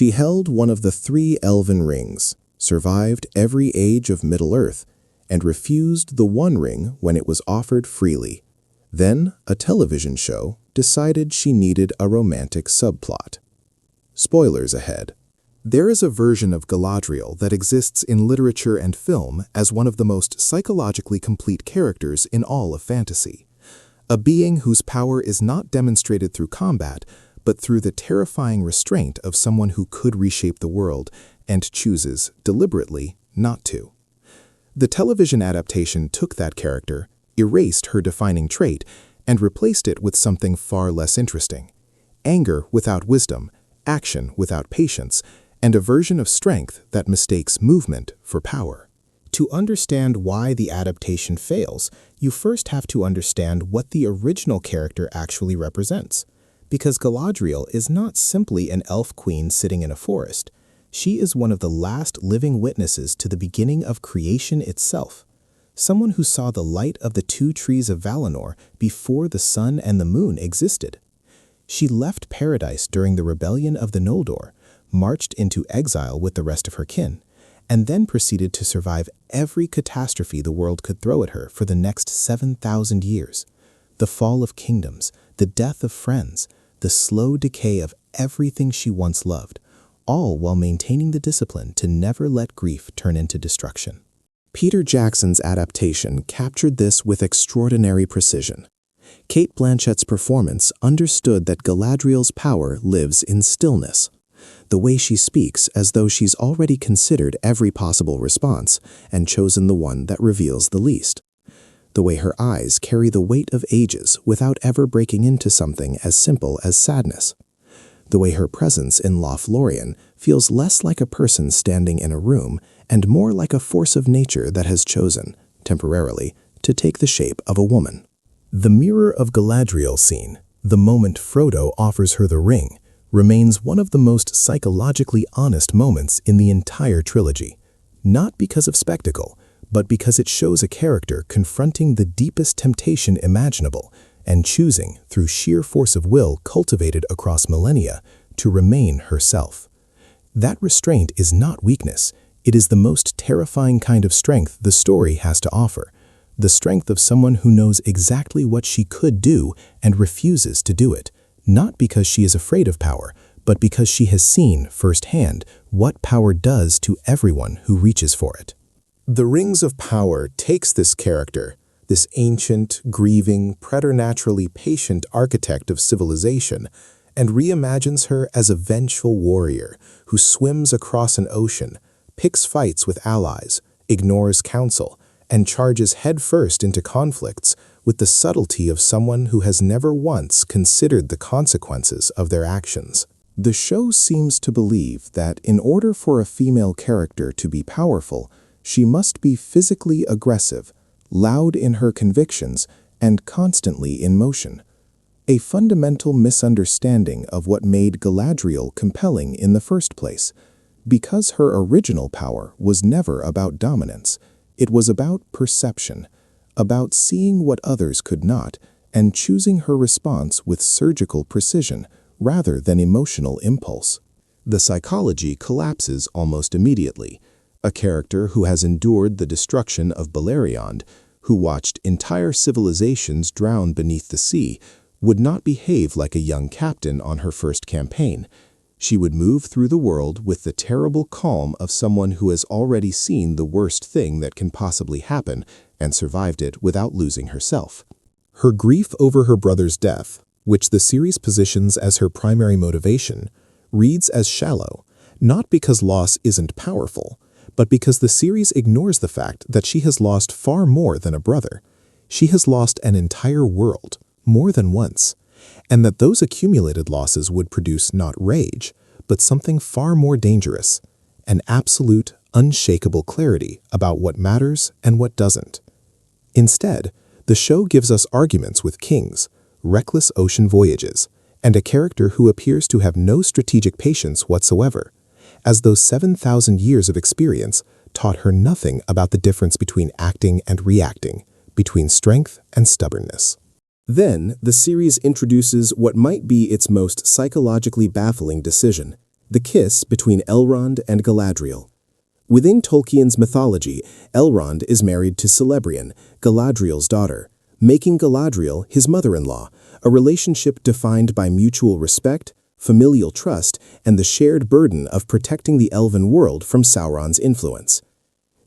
She held one of the 3 elven rings, survived every age of Middle-earth, and refused the One Ring when it was offered freely. Then, a television show decided she needed a romantic subplot. Spoilers ahead. There is a version of Galadriel that exists in literature and film as one of the most psychologically complete characters in all of fantasy. A being whose power is not demonstrated through combat, but through the terrifying restraint of someone who could reshape the world and chooses, deliberately, not to. The television adaptation took that character, erased her defining trait, and replaced it with something far less interesting. Anger without wisdom, action without patience, and a version of strength that mistakes movement for power. To understand why the adaptation fails, you first have to understand what the original character actually represents. Because Galadriel is not simply an elf queen sitting in a forest. She is one of the last living witnesses to the beginning of creation itself. Someone who saw the light of the 2 trees of Valinor before the sun and the moon existed. She left paradise during the rebellion of the Noldor, marched into exile with the rest of her kin, and then proceeded to survive every catastrophe the world could throw at her for the next 7,000 years. The fall of kingdoms, the death of friends, the slow decay of everything she once loved, all while maintaining the discipline to never let grief turn into destruction. Peter Jackson's adaptation captured this with extraordinary precision. Cate Blanchett's performance understood that Galadriel's power lives in stillness. The way she speaks as though she's already considered every possible response and chosen the one that reveals the least. The way her eyes carry the weight of ages without ever breaking into something as simple as sadness. The way her presence in Lothlorien feels less like a person standing in a room and more like a force of nature that has chosen, temporarily, to take the shape of a woman. The Mirror of Galadriel scene, the moment Frodo offers her the ring, remains one of the most psychologically honest moments in the entire trilogy. Not because of spectacle, but because it shows a character confronting the deepest temptation imaginable and choosing, through sheer force of will cultivated across millennia, to remain herself. That restraint is not weakness. It is the most terrifying kind of strength the story has to offer. The strength of someone who knows exactly what she could do and refuses to do it, not because she is afraid of power, but because she has seen firsthand what power does to everyone who reaches for it. The Rings of Power takes this character, this ancient, grieving, preternaturally patient architect of civilization, and reimagines her as a vengeful warrior who swims across an ocean, picks fights with allies, ignores counsel, and charges headfirst into conflicts with the subtlety of someone who has never once considered the consequences of their actions. The show seems to believe that in order for a female character to be powerful, she must be physically aggressive, loud in her convictions, and constantly in motion. A fundamental misunderstanding of what made Galadriel compelling in the first place. Because her original power was never about dominance, it was about perception, about seeing what others could not, and choosing her response with surgical precision rather than emotional impulse. The psychology collapses almost immediately. A character who has endured the destruction of Beleriand, who watched entire civilizations drown beneath the sea, would not behave like a young captain on her first campaign. She would move through the world with the terrible calm of someone who has already seen the worst thing that can possibly happen and survived it without losing herself. Her grief over her brother's death, which the series positions as her primary motivation, reads as shallow, not because loss isn't powerful, but because the series ignores the fact that she has lost far more than a brother. She has lost an entire world, more than once, and that those accumulated losses would produce not rage, but something far more dangerous, an absolute, unshakable clarity about what matters and what doesn't. Instead, the show gives us arguments with kings, reckless ocean voyages, and a character who appears to have no strategic patience whatsoever, as though 7,000 years of experience taught her nothing about the difference between acting and reacting, between strength and stubbornness. Then, the series introduces what might be its most psychologically baffling decision, the kiss between Elrond and Galadriel. Within Tolkien's mythology, Elrond is married to Celebrian, Galadriel's daughter, making Galadriel his mother-in-law, a relationship defined by mutual respect, familial trust, and the shared burden of protecting the elven world from Sauron's influence.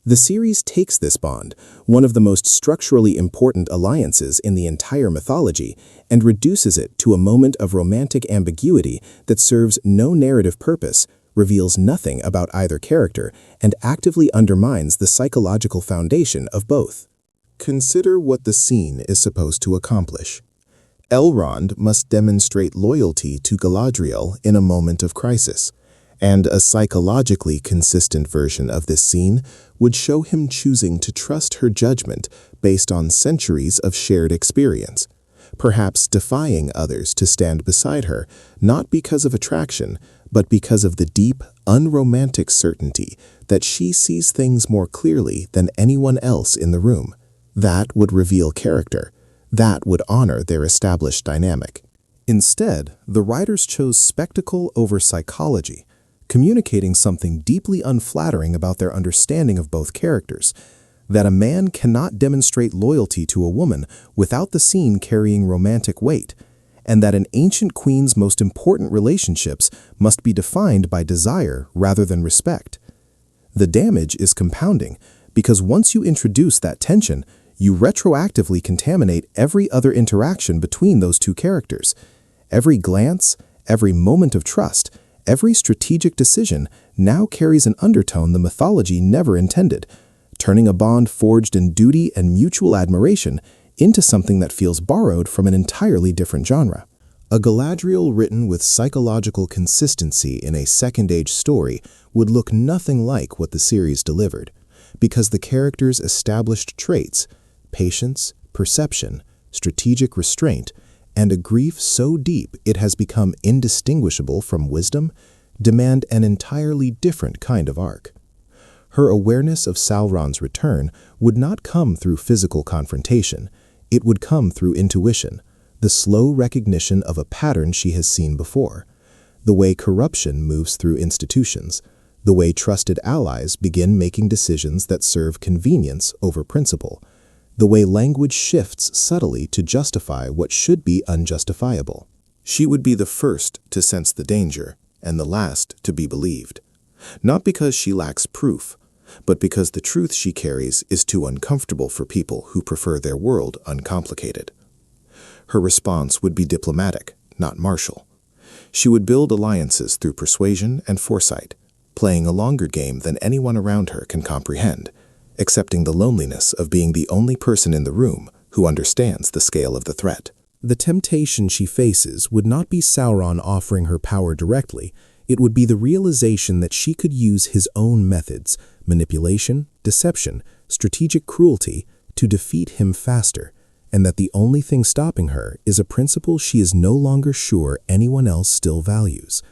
The series takes this bond, one of the most structurally important alliances in the entire mythology, and reduces it to a moment of romantic ambiguity that serves no narrative purpose, reveals nothing about either character, and actively undermines the psychological foundation of both. Consider what the scene is supposed to accomplish. Elrond must demonstrate loyalty to Galadriel in a moment of crisis, and a psychologically consistent version of this scene would show him choosing to trust her judgment based on centuries of shared experience, perhaps defying others to stand beside her, not because of attraction, but because of the deep, unromantic certainty that she sees things more clearly than anyone else in the room. That would reveal character. That would honor their established dynamic. Instead, the writers chose spectacle over psychology, communicating something deeply unflattering about their understanding of both characters, that a man cannot demonstrate loyalty to a woman without the scene carrying romantic weight, and that an ancient queen's most important relationships must be defined by desire rather than respect. The damage is compounding, because once you introduce that tension, you retroactively contaminate every other interaction between those two characters. Every glance, every moment of trust, every strategic decision now carries an undertone the mythology never intended, turning a bond forged in duty and mutual admiration into something that feels borrowed from an entirely different genre. A Galadriel written with psychological consistency in a second-age story would look nothing like what the series delivered, because the character's established traits, patience, perception, strategic restraint, and a grief so deep it has become indistinguishable from wisdom, demand an entirely different kind of arc. Her awareness of Sauron's return would not come through physical confrontation, it would come through intuition, the slow recognition of a pattern she has seen before, the way corruption moves through institutions, the way trusted allies begin making decisions that serve convenience over principle, the way language shifts subtly to justify what should be unjustifiable. She would be the first to sense the danger and the last to be believed, not because she lacks proof, but because the truth she carries is too uncomfortable for people who prefer their world uncomplicated. Her response would be diplomatic, not martial. She would build alliances through persuasion and foresight, playing a longer game than anyone around her can comprehend, accepting the loneliness of being the only person in the room who understands the scale of the threat. The temptation she faces would not be Sauron offering her power directly, it would be the realization that she could use his own methods, manipulation, deception, strategic cruelty, to defeat him faster, and that the only thing stopping her is a principle she is no longer sure anyone else still values.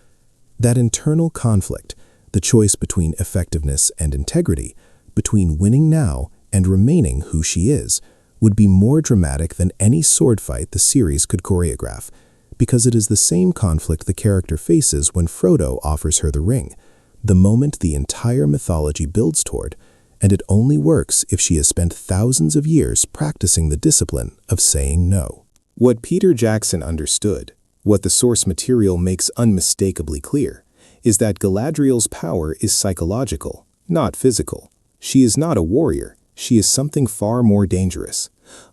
That internal conflict, the choice between effectiveness and integrity, between winning now and remaining who she is, would be more dramatic than any sword fight the series could choreograph, because it is the same conflict the character faces when Frodo offers her the ring, the moment the entire mythology builds toward, and it only works if she has spent thousands of years practicing the discipline of saying no. What Peter Jackson understood, what the source material makes unmistakably clear, is that Galadriel's power is psychological, not physical. She is not a warrior, she is something far more dangerous.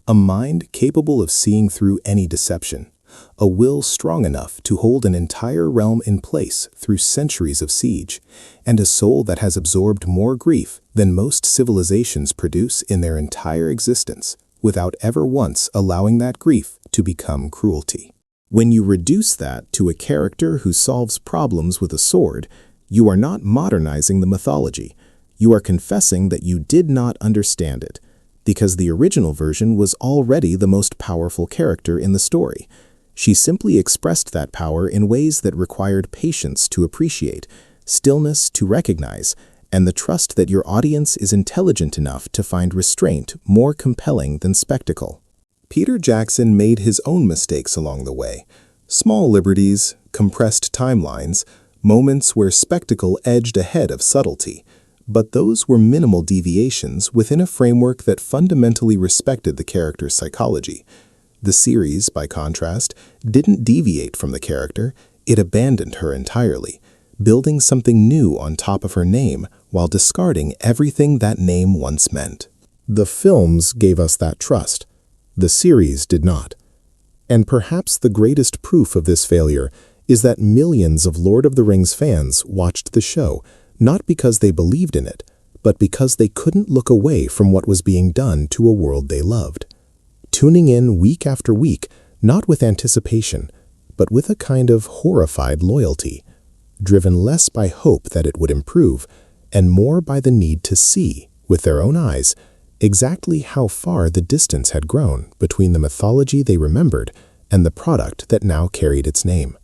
A mind capable of seeing through any deception. A will strong enough to hold an entire realm in place through centuries of siege. And a soul that has absorbed more grief than most civilizations produce in their entire existence, without ever once allowing that grief to become cruelty. When you reduce that to a character who solves problems with a sword, you are not modernizing the mythology. You are confessing that you did not understand it, because the original version was already the most powerful character in the story. She simply expressed that power in ways that required patience to appreciate, stillness to recognize, and the trust that your audience is intelligent enough to find restraint more compelling than spectacle. Peter Jackson made his own mistakes along the way. Small liberties, compressed timelines, moments where spectacle edged ahead of subtlety. But those were minimal deviations within a framework that fundamentally respected the character's psychology. The series, by contrast, didn't deviate from the character, it abandoned her entirely, building something new on top of her name while discarding everything that name once meant. The films gave us that trust. The series did not. And perhaps the greatest proof of this failure is that millions of Lord of the Rings fans watched the show, not because they believed in it, but because they couldn't look away from what was being done to a world they loved. Tuning in week after week, not with anticipation, but with a kind of horrified loyalty, driven less by hope that it would improve, and more by the need to see, with their own eyes, exactly how far the distance had grown between the mythology they remembered and the product that now carried its name.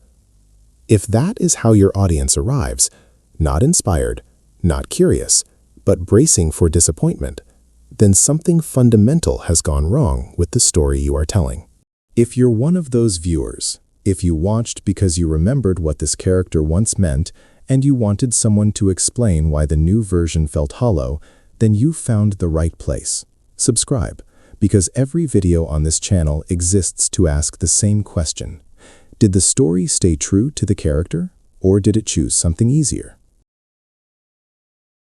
If that is how your audience arrives, not inspired, not curious, but bracing for disappointment, then something fundamental has gone wrong with the story you are telling. If you're one of those viewers, if you watched because you remembered what this character once meant and you wanted someone to explain why the new version felt hollow, then you've found the right place. Subscribe, because every video on this channel exists to ask the same question. Did the story stay true to the character, or did it choose something easier?